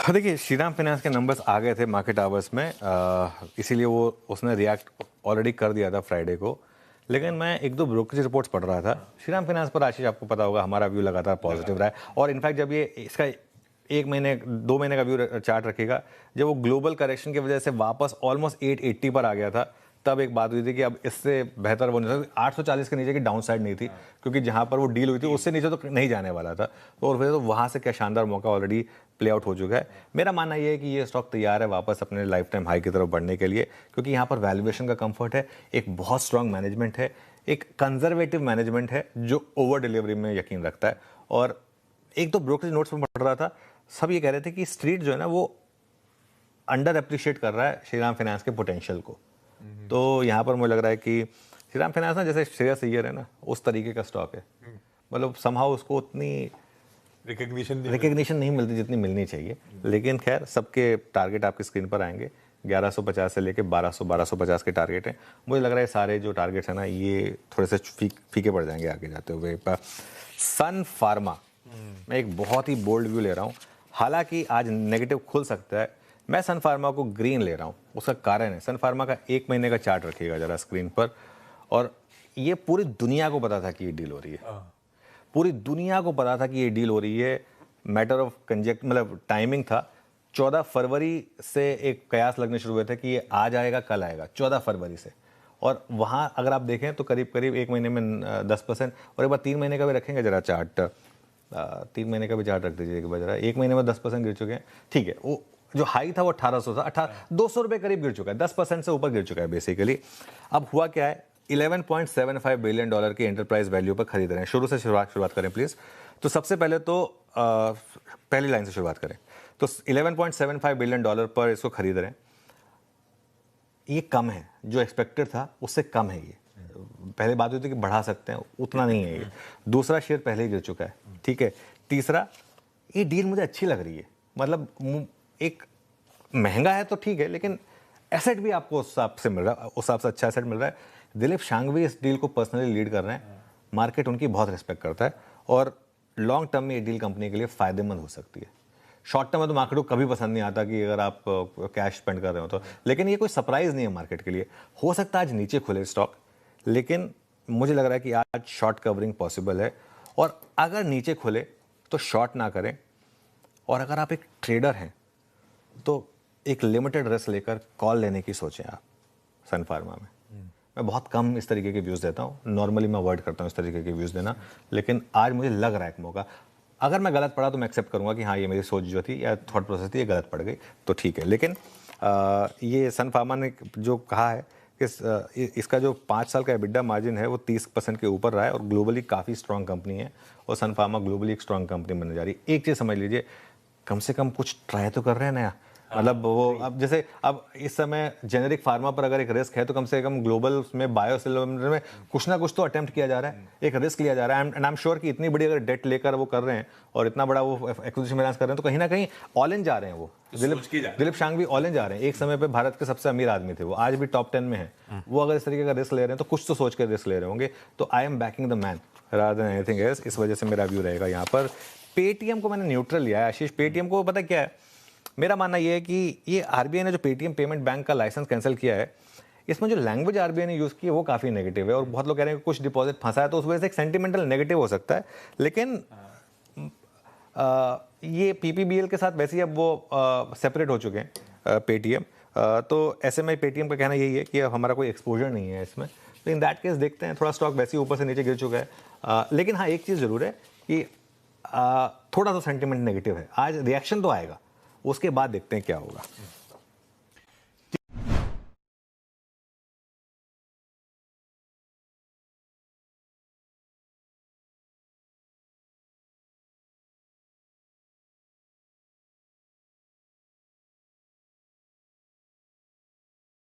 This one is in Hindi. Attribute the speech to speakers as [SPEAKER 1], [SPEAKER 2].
[SPEAKER 1] देखिए, श्रीराम फाइनेंस के नंबर्स आ गए थे मार्केट आवर्स में, इसीलिए वो उसने रिएक्ट ऑलरेडी कर दिया था फ्राइडे को। लेकिन मैं एक दो ब्रोकरेज रिपोर्ट्स पढ़ रहा था श्रीराम फाइनेंस पर। आशीष, आपको पता होगा हमारा व्यू लगातार पॉजिटिव रहा है, और इनफैक्ट जब ये इसका 1 महीने 2 महीने का व्यू चार्ट रखेगा, जब वो ग्लोबल करेक्शन की वजह से वापस ऑलमोस्ट 880 पर आ गया था, तब एक बात हुई थी कि अब इससे बेहतर वो नहीं था। 840 के नीचे की डाउन साइड नहीं थी, क्योंकि जहां पर वो डील हुई थी उससे नीचे तो नहीं जाने वाला था। और फिर तो वहां से क्या शानदार मौका ऑलरेडी प्ले आउट हो चुका है। मेरा मानना यह है कि ये स्टॉक तैयार है वापस अपने लाइफ टाइम हाई की तरफ बढ़ने के लिए, क्योंकि यहाँ पर वैल्यूएशन का कंफर्ट है, एक बहुत स्ट्रांग मैनेजमेंट है, एक कंजर्वेटिव मैनेजमेंट है जो ओवर डिलीवरी में यकीन रखता है। और एक दो ब्रोकरेज नोट्स में पढ़ रहा था, सब ये कह रहे थे कि स्ट्रीट जो है ना वो अंडर अप्रिशिएट कर रहा है श्रीराम फाइनेंस के पोटेंशियल को। तो यहाँ पर मुझे लग रहा है कि श्रीराम फाइनेंस ना जैसे श्रेयस अय्यर है ना, उस तरीके का स्टॉक है। मतलब समहाउ उसको उतनी रिकग्निशन नहीं मिलती जितनी मिलनी चाहिए। लेकिन खैर, सबके टारगेट आपकी स्क्रीन पर आएंगे। 1150 से लेके 1250 के टारगेट हैं। मुझे लग रहा है सारे जो टारगेट्स हैं ना, ये थोड़े से फीके पड़ जाएंगे आगे जाते हुए। सन फार्मा, मैं एक बहुत ही बोल्ड व्यू ले रहा हूँ। हालांकि आज नेगेटिव खुल सकता है, मैं सन फार्मा को ग्रीन ले रहा हूँ। उसका कारण है, सन फार्मा का 1 महीने का चार्ट रखिएगा जरा स्क्रीन पर, और ये पूरी दुनिया को पता था कि ये डील हो रही है। पूरी दुनिया को पता था कि ये डील हो रही है। मैटर ऑफ कंजेक्ट, मतलब टाइमिंग था। 14 फरवरी से एक कयास लगने शुरू हुए थे कि ये आज आएगा कल आएगा, 14 फरवरी से। और वहाँ अगर आप देखें तो करीब करीब 1 महीने में 10%, और एक बार 3 महीने का भी रखेंगे जरा चार्ट, 3 महीने का भी चार्ट रख दीजिए एक बार जरा। 1 महीने में 10% गिर चुके हैं, ठीक है। वो जो हाई था वो 1800 था, 200 रुपये करीब गिर चुका है, 10% से ऊपर गिर चुका है बेसिकली। अब हुआ क्या है, $11.75 बिलियन की एंटरप्राइज वैल्यू पर खरीद रहे हैं। शुरू से शुरुआत करें प्लीज। तो सबसे पहले तो पहली लाइन से शुरुआत करें। तो $11.75 बिलियन पर इसको खरीद रहे हैं। ये कम है, जो एक्सपेक्टेड था उससे कम है। ये पहले बात हुई थी कि बढ़ा सकते हैं, उतना नहीं है ये। दूसरा, शेयर पहले ही गिर चुका है, ठीक है। तीसरा, ये डील मुझे अच्छी लग रही है। मतलब एक महंगा है तो ठीक है, लेकिन एसेट भी आपको उस हिसाब से मिल रहा है, उस हिसाब से अच्छा एसेट मिल रहा है। दिलीप शांघवी इस डील को पर्सनली लीड कर रहे हैं। मार्केट उनकी बहुत रिस्पेक्ट करता है, और लॉन्ग टर्म में ये डील कंपनी के लिए फायदेमंद हो सकती है। शॉर्ट टर्म में तो मार्केट को कभी पसंद नहीं आता कि अगर आप कैश स्पेंड कर रहे हो तो, लेकिन ये कोई सरप्राइज नहीं है मार्केट के लिए। हो सकता है आज नीचे खुले स्टॉक, लेकिन मुझे लग रहा है कि आज शॉर्ट कवरिंग पॉसिबल है। और अगर नीचे खुले तो शॉर्ट ना करें, और अगर आप एक ट्रेडर हैं तो एक लिमिटेड रिस्क लेकर कॉल लेने की सोचें आप सन फार्मा में। मैं बहुत कम इस तरीके के व्यूज़ देता हूँ, नॉर्मली मैं अवॉइड करता हूँ इस तरीके के व्यूज़ देना, लेकिन आज मुझे लग रहा है एक मौका। अगर मैं गलत पड़ा तो मैं एक्सेप्ट करूँगा कि हाँ, ये मेरी सोच जो थी या थॉट प्रोसेस थी ये गलत पड़ गई, तो ठीक है। लेकिन ये सन फार्मा ने जो कहा है कि इसका जो 5 साल का एबिडा मार्जिन है वो 30% के ऊपर रहा है, और ग्लोबली काफ़ी स्ट्रॉन्ग कंपनी है, और सन फार्मा ग्लोबली एक स्ट्रॉन्ग कंपनी बनने जा रही है। एक चीज़ समझ लीजिए, कम से कम कुछ ट्राई तो कर रहे हैं नया। मतलब वो अब जैसे अब इस समय जेनेरिक फार्मा पर अगर एक रिस्क है, तो कम से कम ग्लोबल में बायोसिमिलर में कुछ ना कुछ तो अटेम्प्ट किया जा रहा है, एक रिस्क लिया जा रहा है। एंड आई एम श्योर कि इतनी बड़ी अगर डेट लेकर वो कर रहे हैं और इतना बड़ा वो एक्विजिशन फाइनेंस कर रहे हैं, तो कहीं ना कहीं ऑल इन जा रहे हैं। वो दिलीप शांघवी ऑल इन जा रहे हैं। एक समय पे भारत के सबसे अमीर आदमी थे वो, आज भी टॉप 10 में है वो। अगर इस तरीके का रिस्क ले रहे हैं तो कुछ तो सोच कर रिस्क ले रहे होंगे। तो I am banking the man rather than anything else. इस वजह से मेरा व्यू रहेगा यहाँ पर। पेटीएम को मैंने न्यूट्रल लिया है आशीष। पेटीएम को पता क्या है, मेरा मानना यह है कि ये आरबीआई ने जो पेटीएम पेमेंट बैंक का लाइसेंस कैंसिल किया है, इसमें जो लैंग्वेज आरबीआई ने यूज़ की है वो काफ़ी नेगेटिव है, और बहुत लोग कह रहे हैं कि कुछ डिपॉजिट फंसा है, तो उस वजह से एक सेंटिमेंटल नेगेटिव हो सकता है। लेकिन ये पीपीबीएल के साथ वैसे ही अब वो सेपरेट हो चुके हैं पेटीएम। तो ऐसे में पेटीएम का कहना यही है कि अब हमारा कोई एक्सपोजर नहीं है इसमें। तो इन दैट केस देखते हैं, थोड़ा स्टॉक वैसे ही ऊपर से नीचे गिर चुका है। लेकिन हाँ, एक चीज़ ज़रूर है कि थोड़ा सा सेंटिमेंट नेगेटिव है। आज रिएक्शन तो आएगा, उसके बाद देखते हैं क्या होगा।